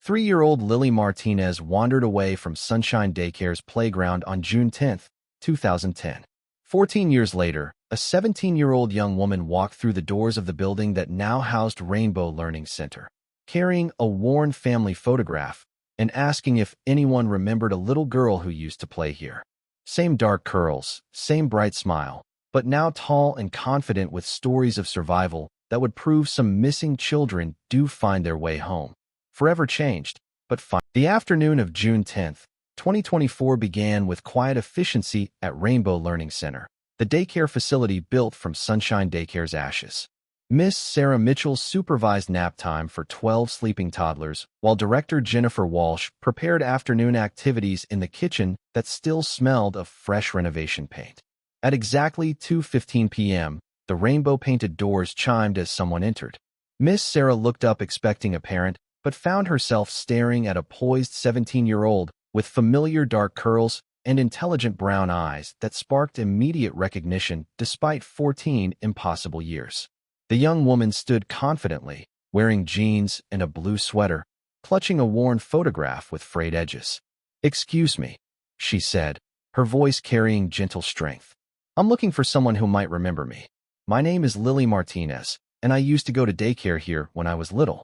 3-year-old Lily Martinez wandered away from Sunshine Daycare's playground on June 10, 2010. 14 years later, a 17-year-old young woman walked through the doors of the building that now housed Rainbow Learning Center, carrying a worn family photograph and asking if anyone remembered a little girl who used to play here. Same dark curls, same bright smile, but now tall and confident with stories of survival that would prove some missing children do find their way home. Forever changed, but fine. The afternoon of June 10, 2024 began with quiet efficiency at Rainbow Learning Center, the daycare facility built from Sunshine Daycare's ashes. Miss Sarah Mitchell supervised nap time for 12 sleeping toddlers, while Director Jennifer Walsh prepared afternoon activities in the kitchen that still smelled of fresh renovation paint. At exactly 2:15 p.m., the rainbow-painted doors chimed as someone entered. Miss Sarah looked up expecting a parent, but found herself staring at a poised 17-year-old with familiar dark curls and intelligent brown eyes that sparked immediate recognition despite 14 impossible years. The young woman stood confidently, wearing jeans and a blue sweater, clutching a worn photograph with frayed edges. "Excuse me," she said, her voice carrying gentle strength. "I'm looking for someone who might remember me. My name is Lily Martinez, and I used to go to daycare here when I was little."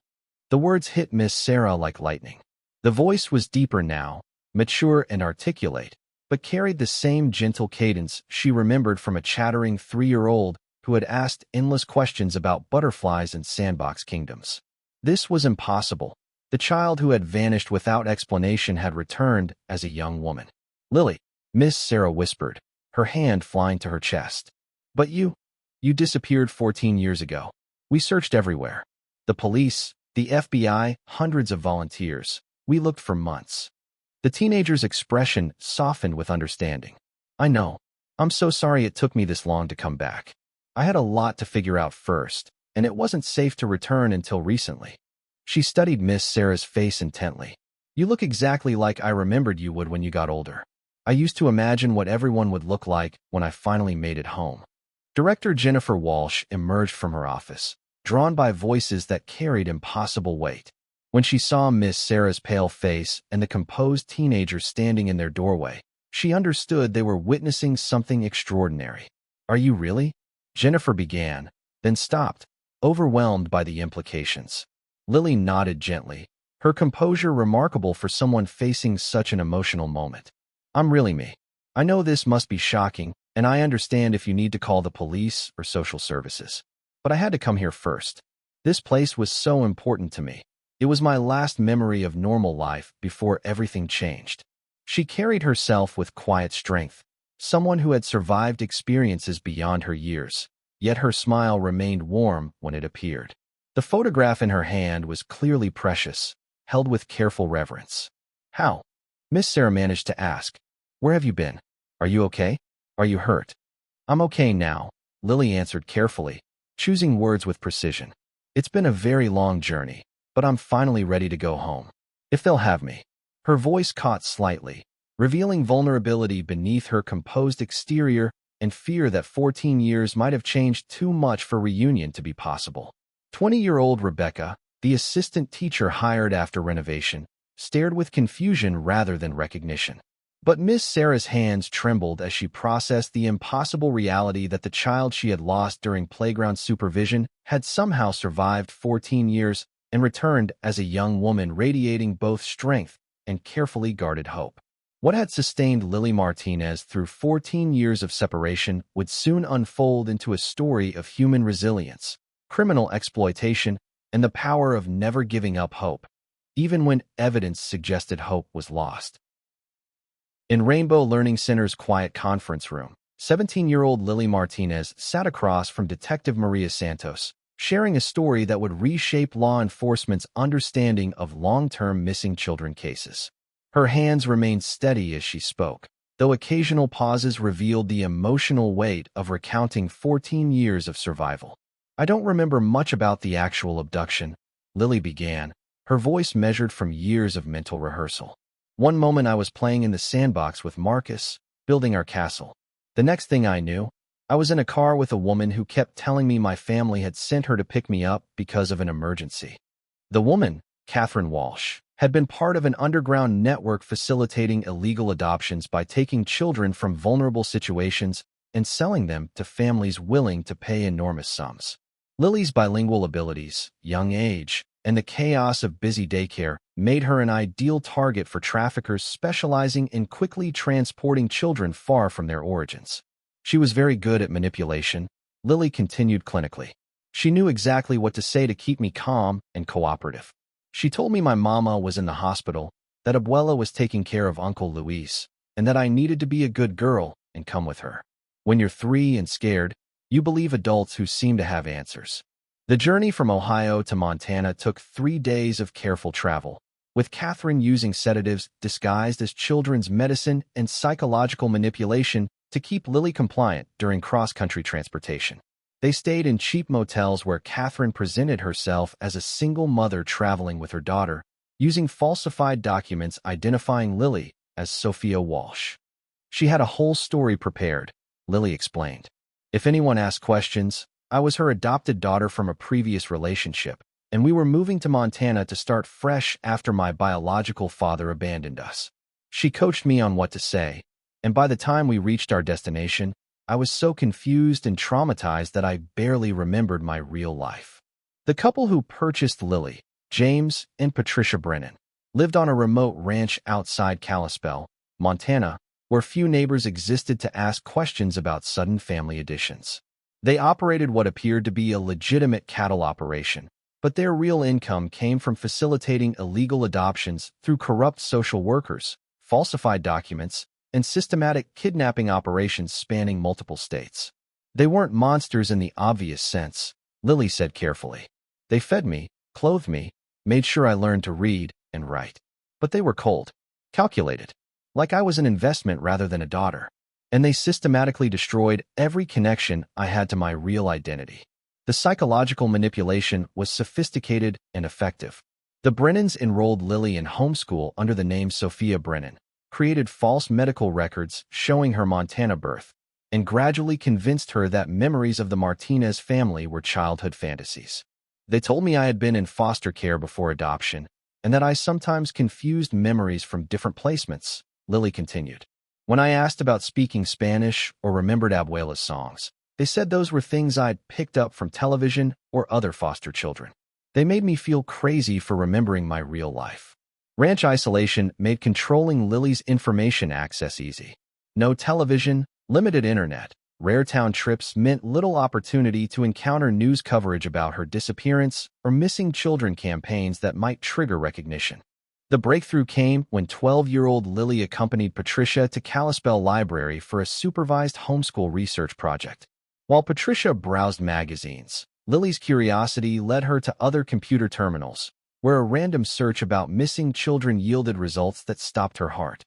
The words hit Miss Sarah like lightning. The voice was deeper now, mature and articulate, but carried the same gentle cadence she remembered from a chattering 3-year-old who had asked endless questions about butterflies and sandbox kingdoms. This was impossible. The child who had vanished without explanation had returned as a young woman. "Lily," Miss Sarah whispered, her hand flying to her chest. "But you disappeared 14 years ago. We searched everywhere. The police, the FBI, hundreds of volunteers. We looked for months." The teenager's expression softened with understanding. "I know. I'm so sorry it took me this long to come back. I had a lot to figure out first, and it wasn't safe to return until recently." She studied Miss Sarah's face intently. "You look exactly like I remembered you would when you got older. I used to imagine what everyone would look like when I finally made it home." Director Jennifer Walsh emerged from her office, drawn by voices that carried impossible weight. When she saw Miss Sarah's pale face and the composed teenager standing in their doorway, she understood they were witnessing something extraordinary. "Are you really?" Jennifer began, then stopped, overwhelmed by the implications. Lily nodded gently, her composure remarkable for someone facing such an emotional moment. "I'm really me. I know this must be shocking, and I understand if you need to call the police or social services. But I had to come here first. This place was so important to me. It was my last memory of normal life before everything changed." She carried herself with quiet strength, someone who had survived experiences beyond her years, yet her smile remained warm when it appeared. The photograph in her hand was clearly precious, held with careful reverence. "How?" Miss Sarah managed to ask. "Where have you been? Are you okay? Are you hurt?" "I'm okay now," Lily answered carefully, choosing words with precision. "It's been a very long journey, but I'm finally ready to go home. If they'll have me." Her voice caught slightly, revealing vulnerability beneath her composed exterior and fear that 14 years might have changed too much for reunion to be possible. 20-year-old Rebecca, the assistant teacher hired after renovation, stared with confusion rather than recognition. But Miss Sarah's hands trembled as she processed the impossible reality that the child she had lost during playground supervision had somehow survived 14 years and returned as a young woman radiating both strength and carefully guarded hope. What had sustained Lily Martinez through 14 years of separation would soon unfold into a story of human resilience, criminal exploitation, and the power of never giving up hope, even when evidence suggested hope was lost. In Rainbow Learning Center's quiet conference room, 17-year-old Lily Martinez sat across from Detective Maria Santos, sharing a story that would reshape law enforcement's understanding of long-term missing children cases. Her hands remained steady as she spoke, though occasional pauses revealed the emotional weight of recounting 14 years of survival. "I don't remember much about the actual abduction," Lily began, her voice measured from years of mental rehearsal. "One moment I was playing in the sandbox with Marcus, building our castle. The next thing I knew, I was in a car with a woman who kept telling me my family had sent her to pick me up because of an emergency. The woman, Catherine Walsh, had been part of an underground network facilitating illegal adoptions by taking children from vulnerable situations and selling them to families willing to pay enormous sums. Lily's bilingual abilities, young age, and the chaos of busy daycare made her an ideal target for traffickers specializing in quickly transporting children far from their origins. She was very good at manipulation, Lily continued clinically. She knew exactly what to say to keep me calm and cooperative. She told me my mama was in the hospital, that Abuela was taking care of Uncle Luis, and that I needed to be a good girl and come with her. When you're 3 and scared, you believe adults who seem to have answers. The journey from Ohio to Montana took 3 days of careful travel, with Catherine using sedatives disguised as children's medicine and psychological manipulation to keep Lily compliant during cross-country transportation. They stayed in cheap motels where Catherine presented herself as a single mother traveling with her daughter, using falsified documents identifying Lily as Sophia Walsh. She had a whole story prepared, Lily explained. If anyone asked questions, I was her adopted daughter from a previous relationship, and we were moving to Montana to start fresh after my biological father abandoned us. She coached me on what to say, and by the time we reached our destination, I was so confused and traumatized that I barely remembered my real life. The couple who purchased Lily, James and Patricia Brennan, lived on a remote ranch outside Kalispell, Montana, where few neighbors existed to ask questions about sudden family additions. They operated what appeared to be a legitimate cattle operation, but their real income came from facilitating illegal adoptions through corrupt social workers, falsified documents, and systematic kidnapping operations spanning multiple states. They weren't monsters in the obvious sense, Lily said carefully. They fed me, clothed me, made sure I learned to read and write. But they were cold, calculated, like I was an investment rather than a daughter. And they systematically destroyed every connection I had to my real identity. The psychological manipulation was sophisticated and effective. The Brennans enrolled Lily in homeschool under the name Sophia Brennan, created false medical records showing her Montana birth, and gradually convinced her that memories of the Martinez family were childhood fantasies. They told me I had been in foster care before adoption, and that I sometimes confused memories from different placements, Lily continued. When I asked about speaking Spanish or remembered Abuela's songs, they said those were things I'd picked up from television or other foster children. They made me feel crazy for remembering my real life. Ranch isolation made controlling Lily's information access easy. No television, limited internet, rare town trips meant little opportunity to encounter news coverage about her disappearance or missing children campaigns that might trigger recognition. The breakthrough came when 12-year-old Lily accompanied Patricia to Kalispell Library for a supervised homeschool research project. While Patricia browsed magazines, Lily's curiosity led her to other computer terminals, where a random search about missing children yielded results that stopped her heart.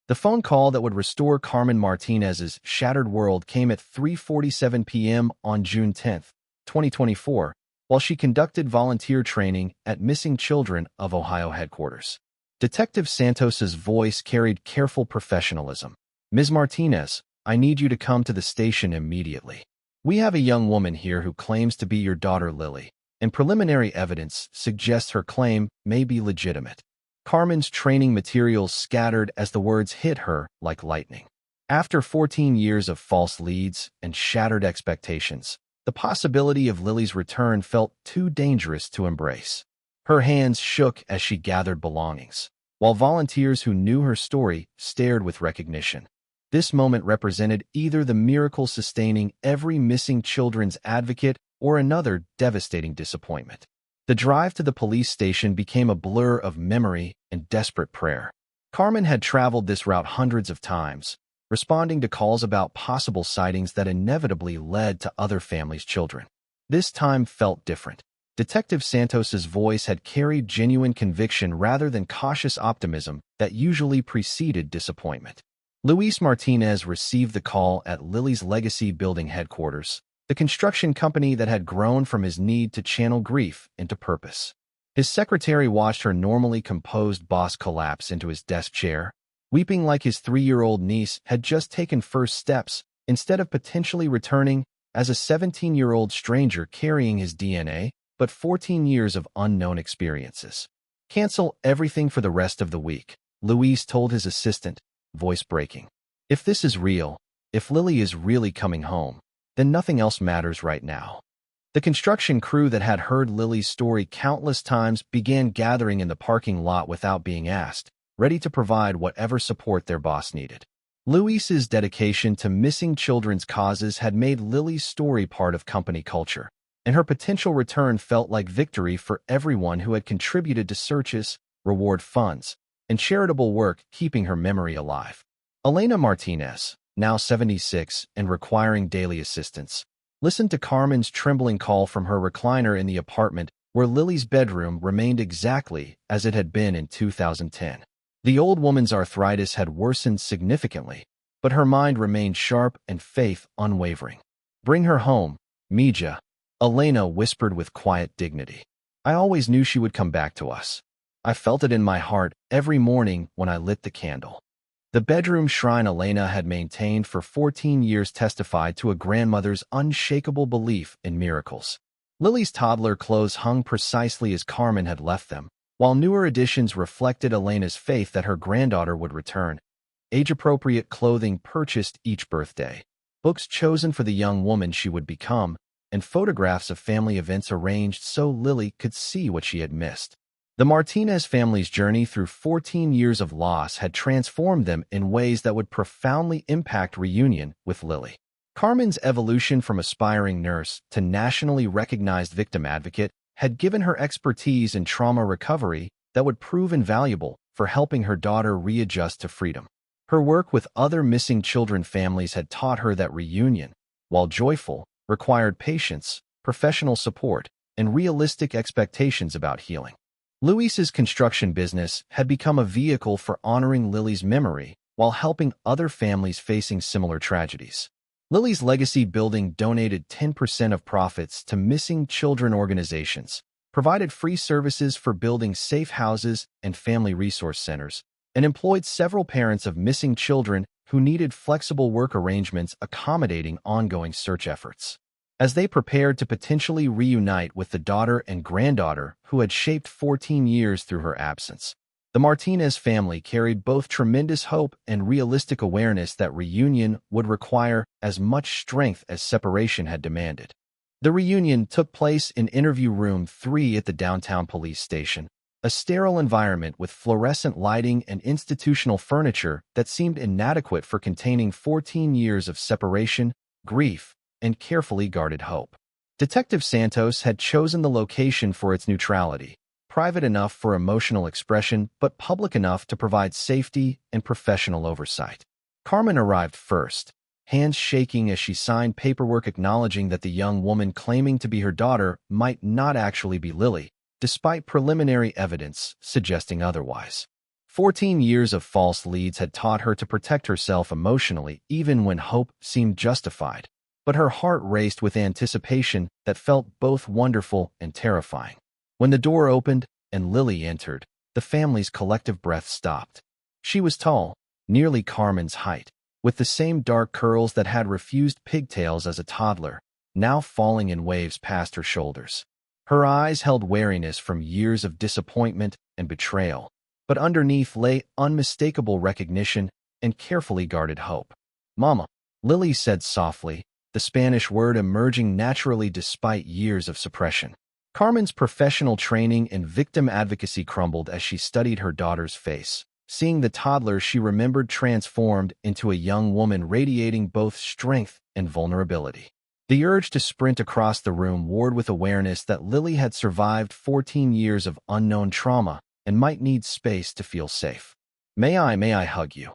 The phone call that would restore Carmen Martinez's shattered world came at 3:47 p.m. on June 10, 2024, while she conducted volunteer training at Missing Children of Ohio headquarters. Detective Santos's voice carried careful professionalism. Ms. Martinez, I need you to come to the station immediately. We have a young woman here who claims to be your daughter Lily, and preliminary evidence suggests her claim may be legitimate. Carmen's training materials scattered as the words hit her like lightning. After 14 years of false leads and shattered expectations, the possibility of Lily's return felt too dangerous to embrace. Her hands shook as she gathered belongings, while volunteers who knew her story stared with recognition. This moment represented either the miracle sustaining every missing children's advocate or another devastating disappointment. The drive to the police station became a blur of memory and desperate prayer. Carmen had traveled this route hundreds of times, responding to calls about possible sightings that inevitably led to other families' children. This time felt different. Detective Santos's voice had carried genuine conviction rather than cautious optimism that usually preceded disappointment. Luis Martinez received the call at Lily's Legacy Building headquarters, the construction company that had grown from his need to channel grief into purpose. His secretary watched her normally composed boss collapse into his desk chair, weeping like his 3-year-old niece had just taken first steps instead of potentially returning as a 17-year-old stranger carrying his DNA, but 14 years of unknown experiences. Cancel everything for the rest of the week, Luis told his assistant, voice breaking. If this is real, if Lily is really coming home, then nothing else matters right now. The construction crew that had heard Lily's story countless times began gathering in the parking lot without being asked, ready to provide whatever support their boss needed. Luis's dedication to missing children's causes had made Lily's story part of company culture, and her potential return felt like victory for everyone who had contributed to searches, reward funds, and charitable work keeping her memory alive. Lily Martinez, now 76 and requiring daily assistance, listened to Carmen's trembling call from her recliner in the apartment where Lily's bedroom remained exactly as it had been in 2010. The old woman's arthritis had worsened significantly, but her mind remained sharp and faith unwavering. Bring her home, Mija, Elena whispered with quiet dignity. I always knew she would come back to us. I felt it in my heart every morning when I lit the candle. The bedroom shrine Elena had maintained for 14 years testified to a grandmother's unshakable belief in miracles. Lily's toddler clothes hung precisely as Carmen had left them, while newer additions reflected Elena's faith that her granddaughter would return. Age-appropriate clothing purchased each birthday, books chosen for the young woman she would become, and photographs of family events arranged so Lily could see what she had missed. The Martinez family's journey through 14 years of loss had transformed them in ways that would profoundly impact reunion with Lily. Carmen's evolution from aspiring nurse to nationally recognized victim advocate had given her expertise in trauma recovery that would prove invaluable for helping her daughter readjust to freedom. Her work with other missing children families had taught her that reunion, while joyful, required patience, professional support, and realistic expectations about healing. Luis's construction business had become a vehicle for honoring Lily's memory while helping other families facing similar tragedies. Lily's legacy building donated 10% of profits to missing children organizations, provided free services for building safe houses and family resource centers, and employed several parents of missing children who needed flexible work arrangements accommodating ongoing search efforts. As they prepared to potentially reunite with the daughter and granddaughter who had shaped 14 years through her absence, the Martinez family carried both tremendous hope and realistic awareness that reunion would require as much strength as separation had demanded. The reunion took place in Interview Room 3 at the downtown police station, a sterile environment with fluorescent lighting and institutional furniture that seemed inadequate for containing 14 years of separation, grief, and carefully guarded hope. Detective Santos had chosen the location for its neutrality, private enough for emotional expression but public enough to provide safety and professional oversight. Carmen arrived first, hands shaking as she signed paperwork acknowledging that the young woman claiming to be her daughter might not actually be Lily, despite preliminary evidence suggesting otherwise. 14 years of false leads had taught her to protect herself emotionally even when hope seemed justified, but her heart raced with anticipation that felt both wonderful and terrifying. When the door opened and Lily entered, the family's collective breath stopped. She was tall, nearly Carmen's height, with the same dark curls that had refused pigtails as a toddler, now falling in waves past her shoulders. Her eyes held wariness from years of disappointment and betrayal, but underneath lay unmistakable recognition and carefully guarded hope. "Mama," Lily said softly, the Spanish word emerging naturally despite years of suppression. Carmen's professional training in victim advocacy crumbled as she studied her daughter's face, seeing the toddler she remembered transformed into a young woman radiating both strength and vulnerability. The urge to sprint across the room warred with awareness that Lily had survived 14 years of unknown trauma and might need space to feel safe. May I hug you?"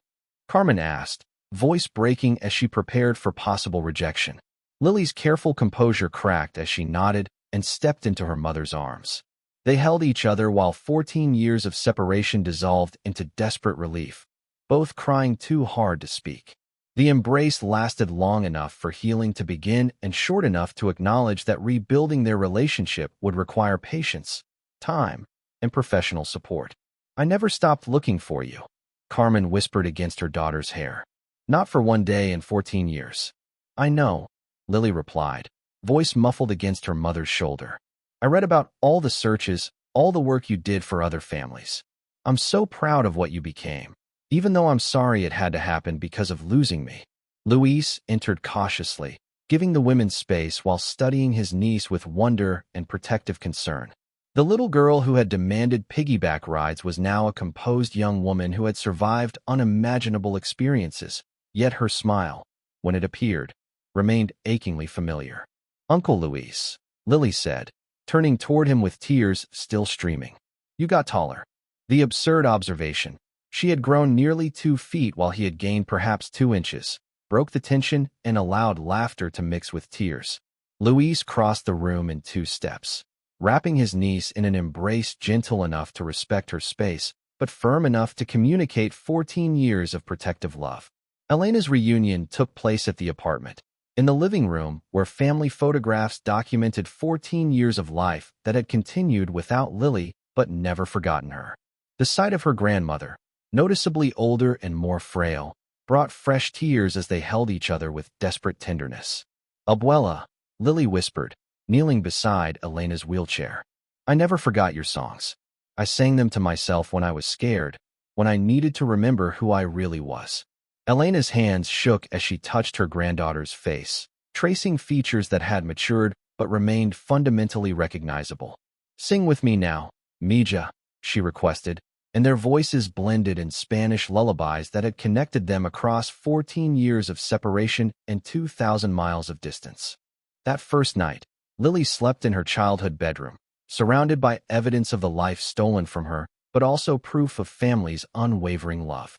Carmen asked, voice breaking as she prepared for possible rejection. Lily's careful composure cracked as she nodded and stepped into her mother's arms. They held each other while 14 years of separation dissolved into desperate relief, both crying too hard to speak. The embrace lasted long enough for healing to begin and short enough to acknowledge that rebuilding their relationship would require patience, time, and professional support. "I never stopped looking for you," Carmen whispered against her daughter's hair. "Not for one day in 14 years. "I know," Lily replied, voice muffled against her mother's shoulder. "I read about all the searches, all the work you did for other families. I'm so proud of what you became, even though I'm sorry it had to happen because of losing me." Luis entered cautiously, giving the women space while studying his niece with wonder and protective concern. The little girl who had demanded piggyback rides was now a composed young woman who had survived unimaginable experiences, yet her smile, when it appeared, remained achingly familiar. "Uncle Luis," Lily said, turning toward him with tears still streaming. "You got taller." The absurd observation, she had grown nearly 2 feet while he had gained perhaps 2 inches, broke the tension and allowed laughter to mix with tears. Luis crossed the room in 2 steps, wrapping his niece in an embrace gentle enough to respect her space, but firm enough to communicate 14 years of protective love. Elena's reunion took place at the apartment, in the living room where family photographs documented 14 years of life that had continued without Lily but never forgotten her. The sight of her grandmother, noticeably older and more frail, brought fresh tears as they held each other with desperate tenderness. "Abuela," Lily whispered, kneeling beside Elena's wheelchair. "I never forgot your songs. I sang them to myself when I was scared, when I needed to remember who I really was." Elena's hands shook as she touched her granddaughter's face, tracing features that had matured but remained fundamentally recognizable. "Sing with me now, Mija," she requested, and their voices blended in Spanish lullabies that had connected them across 14 years of separation and 2,000 miles of distance. That first night, Lily slept in her childhood bedroom, surrounded by evidence of the life stolen from her, but also proof of family's unwavering love.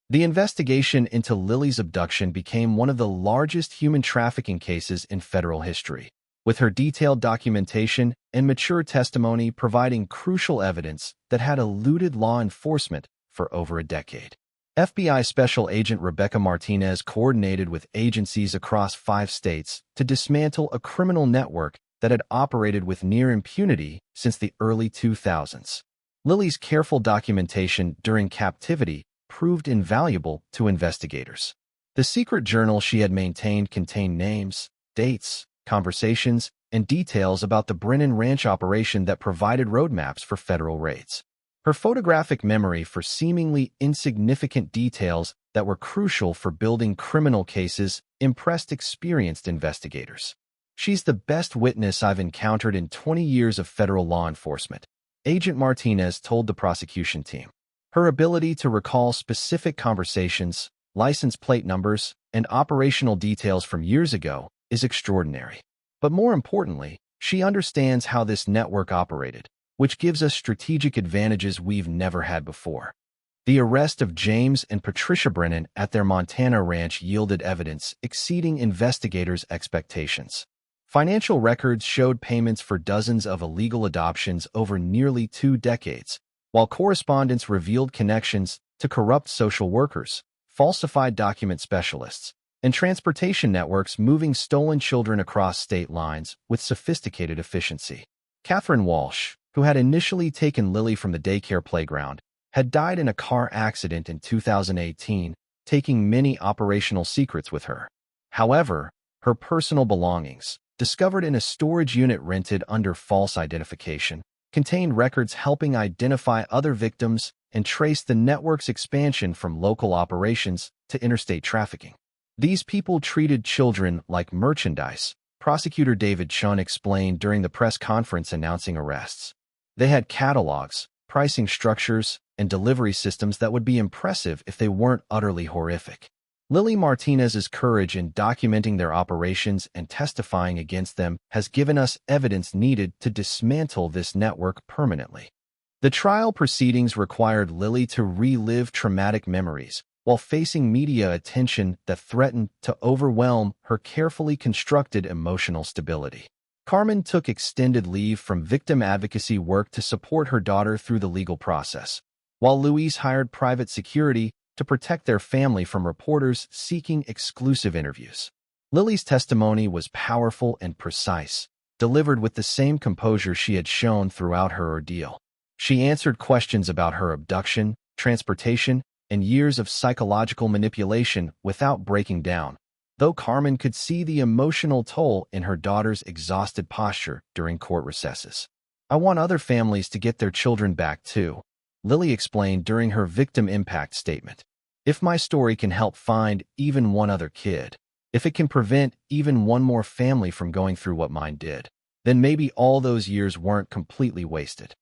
The investigation into Lily's abduction became one of the largest human trafficking cases in federal history, with her detailed documentation and mature testimony providing crucial evidence that had eluded law enforcement for over a decade. FBI Special Agent Rebecca Martinez coordinated with agencies across 5 states to dismantle a criminal network that had operated with near impunity since the early 2000s. Lily's careful documentation during captivity proved invaluable to investigators. The secret journal she had maintained contained names, dates, conversations, and details about the Brennan Ranch operation that provided roadmaps for federal raids. Her photographic memory for seemingly insignificant details that were crucial for building criminal cases impressed experienced investigators. "She's the best witness I've encountered in 20 years of federal law enforcement," Agent Martinez told the prosecution team. "Her ability to recall specific conversations, license plate numbers, and operational details from years ago is extraordinary. But more importantly, she understands how this network operated, which gives us strategic advantages we've never had before." The arrest of James and Patricia Brennan at their Montana ranch yielded evidence exceeding investigators' expectations. Financial records showed payments for dozens of illegal adoptions over nearly 2 decades, while correspondence revealed connections to corrupt social workers, falsified document specialists, and transportation networks moving stolen children across state lines with sophisticated efficiency. Catherine Walsh, who had initially taken Lily from the daycare playground, had died in a car accident in 2018, taking many operational secrets with her. However, her personal belongings, discovered in a storage unit rented under false identification, contained records helping identify other victims and trace the network's expansion from local operations to interstate trafficking. "These people treated children like merchandise," Prosecutor David Chun explained during the press conference announcing arrests. "They had catalogs, pricing structures, and delivery systems that would be impressive if they weren't utterly horrific." Lily Martinez's courage in documenting their operations and testifying against them has given us evidence needed to dismantle this network permanently. The trial proceedings required Lily to relive traumatic memories while facing media attention that threatened to overwhelm her carefully constructed emotional stability. Carmen took extended leave from victim advocacy work to support her daughter through the legal process, while Luis hired private security to protect their family from reporters seeking exclusive interviews. Lily's testimony was powerful and precise, delivered with the same composure she had shown throughout her ordeal. She answered questions about her abduction, transportation, and years of psychological manipulation without breaking down, though Carmen could see the emotional toll in her daughter's exhausted posture during court recesses. I want other families to get their children back too, Lily explained during her victim impact statement. If my story can help find even one other kid, if it can prevent even one more family from going through what mine did, then maybe all those years weren't completely wasted.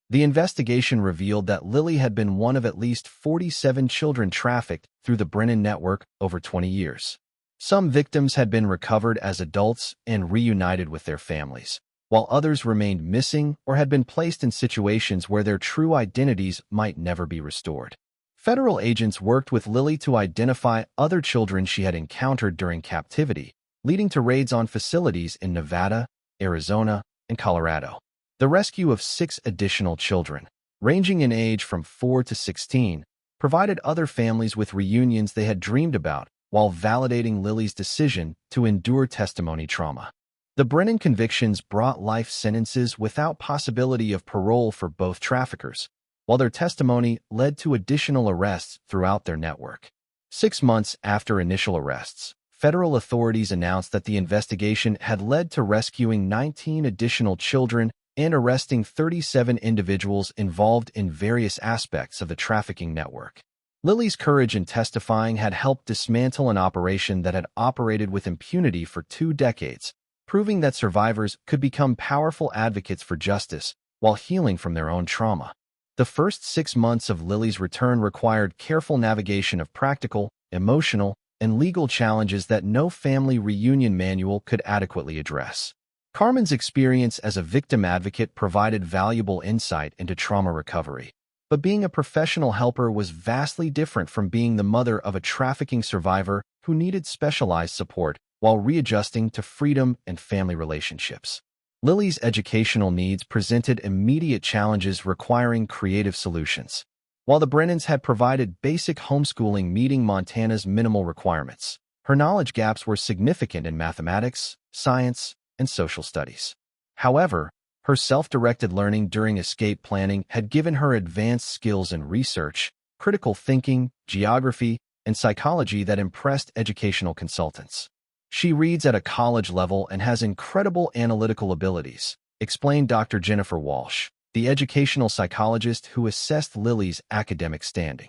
The investigation revealed that Lily had been one of at least 47 children trafficked through the Brennan network over 20 years. Some victims had been recovered as adults and reunited with their families, while others remained missing or had been placed in situations where their true identities might never be restored. Federal agents worked with Lily to identify other children she had encountered during captivity, leading to raids on facilities in Nevada, Arizona, and Colorado. The rescue of 6 additional children, ranging in age from 4 to 16, provided other families with reunions they had dreamed about while validating Lily's decision to endure testimony trauma. The Brennan convictions brought life sentences without possibility of parole for both traffickers, while their testimony led to additional arrests throughout their network. 6 months after initial arrests, federal authorities announced that the investigation had led to rescuing 19 additional children and arresting 37 individuals involved in various aspects of the trafficking network. Lily's courage in testifying had helped dismantle an operation that had operated with impunity for 2 decades, proving that survivors could become powerful advocates for justice while healing from their own trauma. The first 6 months of Lily's return required careful navigation of practical, emotional, and legal challenges that no family reunion manual could adequately address. Carmen's experience as a victim advocate provided valuable insight into trauma recovery, but being a professional helper was vastly different from being the mother of a trafficking survivor who needed specialized support while readjusting to freedom and family relationships. Lily's educational needs presented immediate challenges requiring creative solutions, while the Brennans had provided basic homeschooling meeting Montana's minimal requirements. Her knowledge gaps were significant in mathematics, science, and social studies. However, her self-directed learning during escape planning had given her advanced skills in research, critical thinking, geography, and psychology that impressed educational consultants. She reads at a college level and has incredible analytical abilities, explained Dr. Jennifer Walsh, the educational psychologist who assessed Lily's academic standing.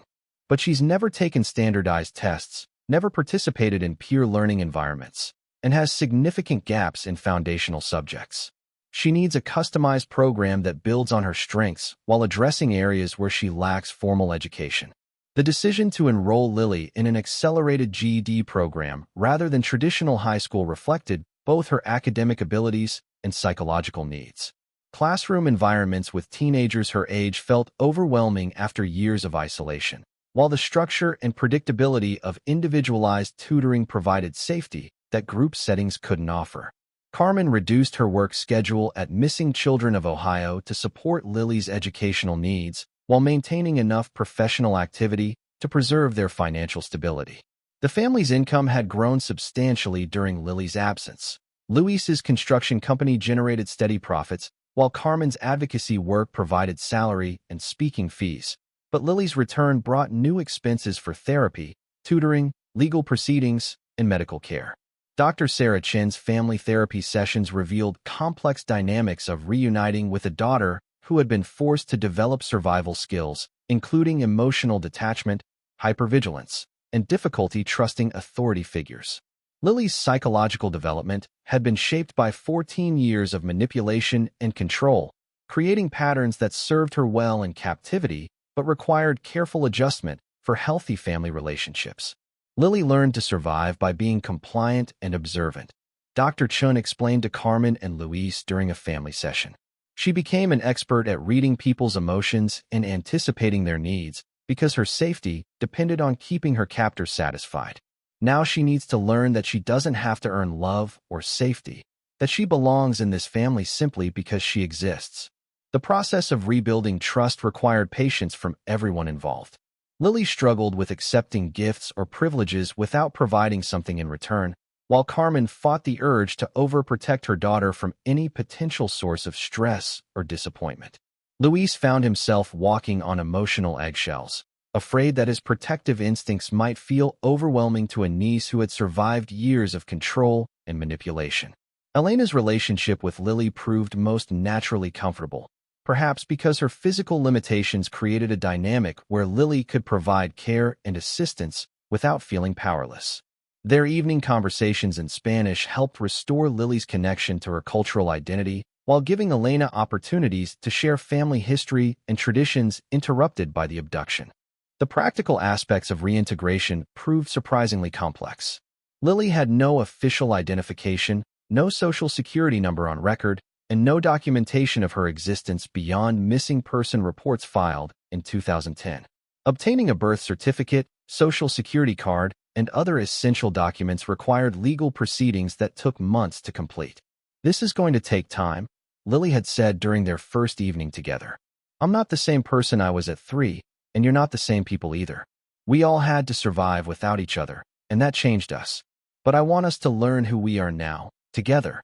But she's never taken standardized tests, never participated in peer learning environments, and has significant gaps in foundational subjects. She needs a customized program that builds on her strengths while addressing areas where she lacks formal education. The decision to enroll Lily in an accelerated GED program rather than traditional high school reflected both her academic abilities and psychological needs. Classroom environments with teenagers her age felt overwhelming after years of isolation, while the structure and predictability of individualized tutoring provided safety that group settings couldn't offer. Carmen reduced her work schedule at Missing Children of Ohio to support Lily's educational needs while maintaining enough professional activity to preserve their financial stability. The family's income had grown substantially during Lily's absence. Luis's construction company generated steady profits, while Carmen's advocacy work provided salary and speaking fees. But Lily's return brought new expenses for therapy, tutoring, legal proceedings, and medical care. Dr. Sarah Chin's family therapy sessions revealed complex dynamics of reuniting with a daughter who had been forced to develop survival skills, including emotional detachment, hypervigilance, and difficulty trusting authority figures. Lily's psychological development had been shaped by 14 years of manipulation and control, creating patterns that served her well in captivity but required careful adjustment for healthy family relationships. Lily learned to survive by being compliant and observant, Dr. Chun explained to Carmen and Luis during a family session. She became an expert at reading people's emotions and anticipating their needs because her safety depended on keeping her captors satisfied. Now she needs to learn that she doesn't have to earn love or safety, that she belongs in this family simply because she exists. The process of rebuilding trust required patience from everyone involved. Lily struggled with accepting gifts or privileges without providing something in return, while Carmen fought the urge to overprotect her daughter from any potential source of stress or disappointment. Luis found himself walking on emotional eggshells, afraid that his protective instincts might feel overwhelming to a niece who had survived years of control and manipulation. Elena's relationship with Lily proved most naturally comfortable, perhaps because her physical limitations created a dynamic where Lily could provide care and assistance without feeling powerless. Their evening conversations in Spanish helped restore Lily's connection to her cultural identity while giving Elena opportunities to share family history and traditions interrupted by the abduction. The practical aspects of reintegration proved surprisingly complex. Lily had no official identification, no social security number on record, and no documentation of her existence beyond missing person reports filed in 2010. Obtaining a birth certificate, social security card, and other essential documents required legal proceedings that took months to complete. "This is going to take time," Lily had said during their first evening together. "I'm not the same person I was at 3, and you're not the same people either. We all had to survive without each other, and that changed us. But I want us to learn who we are now, together."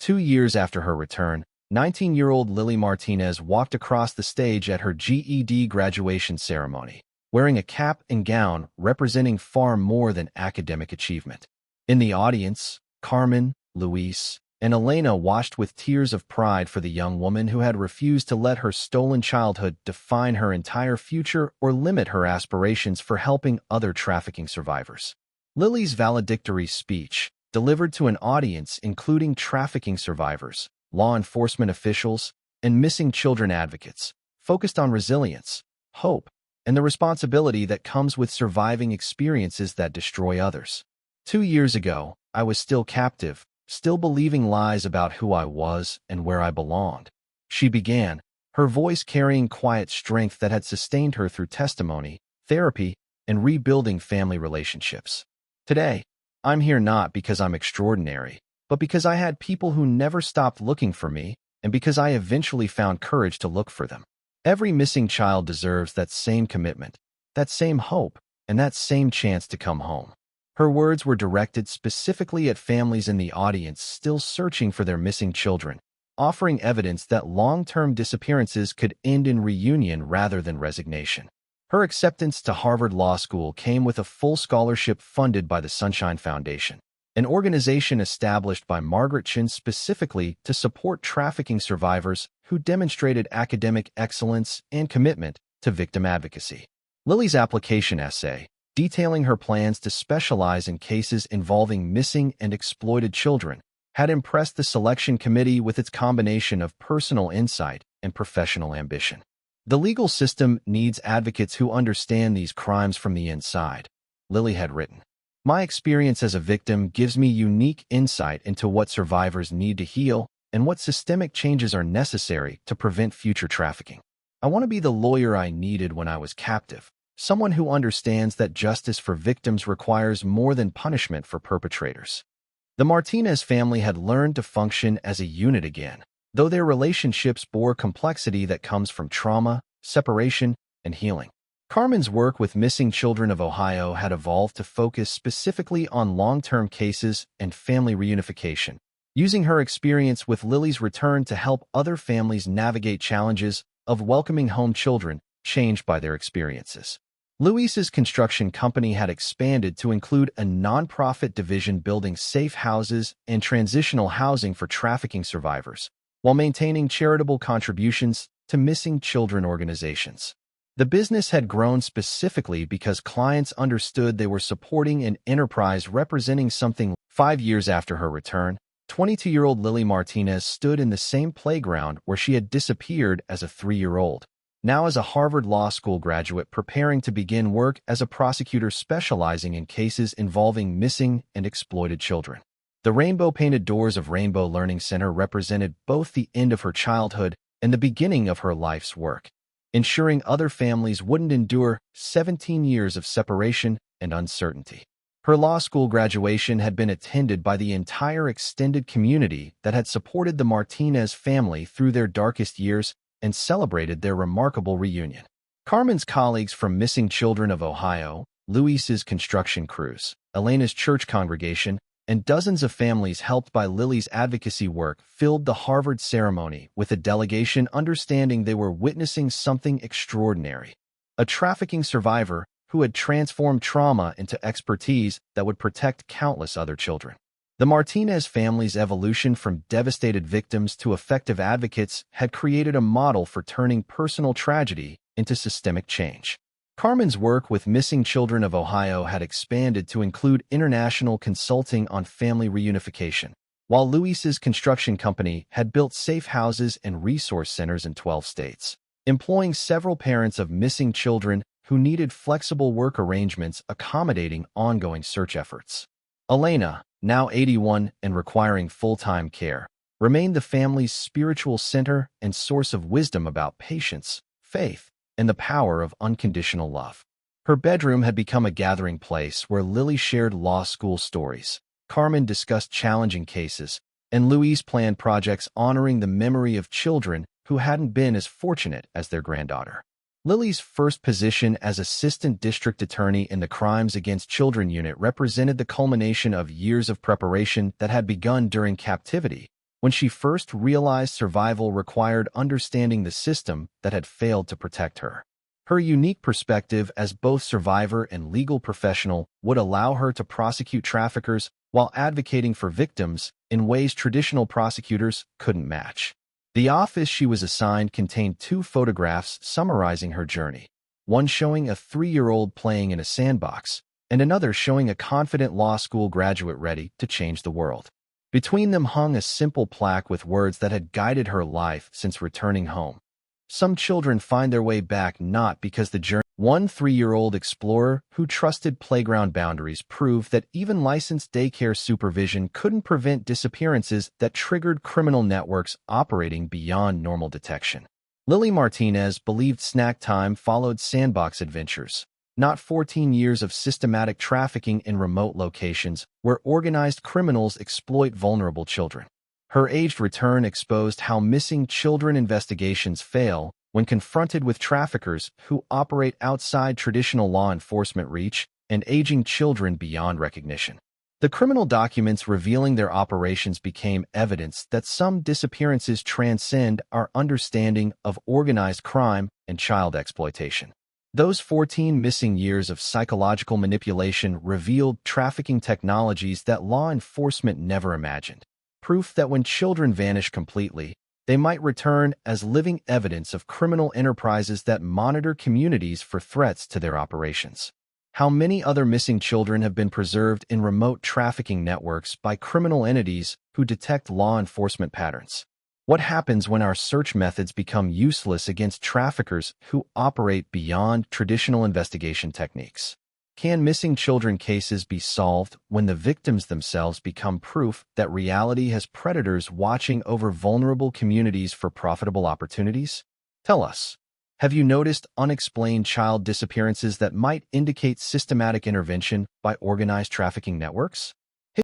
2 years after her return, 19-year-old Lily Martinez walked across the stage at her GED graduation ceremony, wearing a cap and gown representing far more than academic achievement. In the audience, Carmen, Luis, and Elena watched with tears of pride for the young woman who had refused to let her stolen childhood define her entire future or limit her aspirations for helping other trafficking survivors. Lily's valedictory speech, delivered to an audience including trafficking survivors, law enforcement officials, and missing children advocates, focused on resilience, hope, and the responsibility that comes with surviving experiences that destroy others. 2 years ago, I was still captive, still believing lies about who I was and where I belonged. She began, her voice carrying quiet strength that had sustained her through testimony, therapy, and rebuilding family relationships. Today, I'm here not because I'm extraordinary, but because I had people who never stopped looking for me, and because I eventually found courage to look for them. Every missing child deserves that same commitment, that same hope, and that same chance to come home. Her words were directed specifically at families in the audience still searching for their missing children, offering evidence that long-term disappearances could end in reunion rather than resignation. Her acceptance to Harvard Law School came with a full scholarship funded by the Sunshine Foundation, an organization established by Margaret Chin specifically to support trafficking survivors who demonstrated academic excellence and commitment to victim advocacy. Lily's application essay, detailing her plans to specialize in cases involving missing and exploited children, had impressed the selection committee with its combination of personal insight and professional ambition. "The legal system needs advocates who understand these crimes from the inside," Lily had written. "My experience as a victim gives me unique insight into what survivors need to heal and what systemic changes are necessary to prevent future trafficking. I want to be the lawyer I needed when I was captive, someone who understands that justice for victims requires more than punishment for perpetrators." The Martinez family had learned to function as a unit again, though their relationships bore complexity that comes from trauma, separation, and healing. Carmen's work with missing children of Ohio had evolved to focus specifically on long-term cases and family reunification, using her experience with Lily's return to help other families navigate challenges of welcoming home children changed by their experiences. Luis's construction company had expanded to include a nonprofit division building safe houses and transitional housing for trafficking survivors, while maintaining charitable contributions to missing children organizations. The business had grown specifically because clients understood they were supporting an enterprise representing something. 5 years after her return, 22-year-old Lily Martinez stood in the same playground where she had disappeared as a 3-year-old. Now as a Harvard Law School graduate preparing to begin work as a prosecutor specializing in cases involving missing and exploited children. The rainbow-painted doors of Rainbow Learning Center represented both the end of her childhood and the beginning of her life's work, ensuring other families wouldn't endure 17 years of separation and uncertainty. Her law school graduation had been attended by the entire extended community that had supported the Martinez family through their darkest years and celebrated their remarkable reunion. Carmen's colleagues from Missing Children of Ohio, Luis's construction crews, Elena's church congregation, and dozens of families helped by Lily's advocacy work filled the Harvard ceremony with a delegation understanding they were witnessing something extraordinary. A trafficking survivor who had transformed trauma into expertise that would protect countless other children. The Martinez family's evolution from devastated victims to effective advocates had created a model for turning personal tragedy into systemic change. Carmen's work with missing children of Ohio had expanded to include international consulting on family reunification, while Luis's construction company had built safe houses and resource centers in 12 states, employing several parents of missing children who needed flexible work arrangements accommodating ongoing search efforts. Elena, now 81 and requiring full-time care, remained the family's spiritual center and source of wisdom about patience, faith, and the power of unconditional love. Her bedroom had become a gathering place where Lily shared law school stories, Carmen discussed challenging cases, and Luis planned projects honoring the memory of children who hadn't been as fortunate as their granddaughter. Lily's first position as Assistant District Attorney in the Crimes Against Children Unit represented the culmination of years of preparation that had begun during captivity, when she first realized survival required understanding the system that had failed to protect her. Her unique perspective as both survivor and legal professional would allow her to prosecute traffickers while advocating for victims in ways traditional prosecutors couldn't match. The office she was assigned contained 2 photographs summarizing her journey, one showing a 3-year-old playing in a sandbox, and another showing a confident law school graduate ready to change the world. Between them hung a simple plaque with words that had guided her life since returning home. Some children find their way back not because the journey. One 3-year-old explorer who trusted playground boundaries proved that even licensed daycare supervision couldn't prevent disappearances that triggered criminal networks operating beyond normal detection. Lily Martinez believed snack time followed sandbox adventures, not 14 years of systematic trafficking in remote locations where organized criminals exploit vulnerable children. Her aged return exposed how missing children investigations fail when confronted with traffickers who operate outside traditional law enforcement reach and aging children beyond recognition. The criminal documents revealing their operations became evidence that some disappearances transcend our understanding of organized crime and child exploitation. Those 14 missing years of psychological manipulation revealed trafficking technologies that law enforcement never imagined. Proof that when children vanish completely, they might return as living evidence of criminal enterprises that monitor communities for threats to their operations. How many other missing children have been preserved in remote trafficking networks by criminal entities who detect law enforcement patterns? What happens when our search methods become useless against traffickers who operate beyond traditional investigation techniques? Can missing children cases be solved when the victims themselves become proof that reality has predators watching over vulnerable communities for profitable opportunities? Tell us, have you noticed unexplained child disappearances that might indicate systematic intervention by organized trafficking networks?